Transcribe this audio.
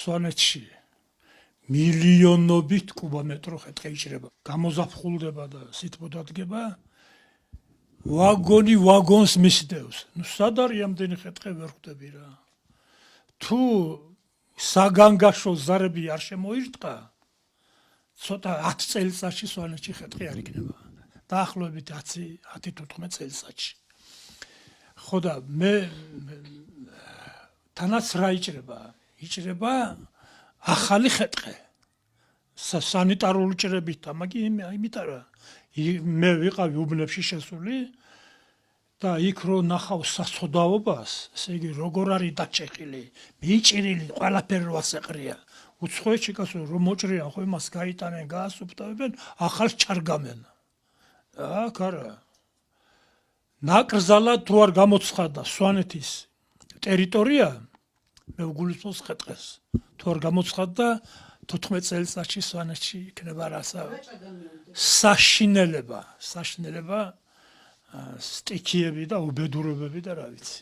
სვანეთში მილიონობით კუბომეტრო ხეთყე იჭრება. გამოზაფხულდება და სითბო დადგება. ვაგონი ვაგონს მისდევს. ნუ სად არის ამდენი ხეთყე ვერ ხვდები რა. თუ საგანგაშო ზარები არ შემოირტყა, ცოტა 10 წელიწადში სვანეთში ხეთყი არ იქნება. დაახლოებით 10-15 წელიწადში. ხო და მე თანაც რა იჭრება? იჭრება ახალი ხეთყე. სანიტარული ჭრებით, იმიტომ რომ მე ვიყავი უბნებში შესული და იქ რო ნახავ საცოდაობას, ესე იგი როგორ არის დაჭეყილი, მიჭრილი, ყველაფერი რო ასეყრია. უცხოეთში კაცო რომ მოჭრიან, ხო იმას გაიტანენ, გაასუფთავებენ, ახალს ჩარგამენ. აქ არა. ნაკრძალად თუ არ გამოცხადა სვანეთის ტერიტორია, მე ვგულისხმობს ხეთყეს. თუ არ გამოცხადდა 14 წელიწადში სვანეთში იქნება საშინელება, სტიქიები და უბედურებები და რა ვიცი.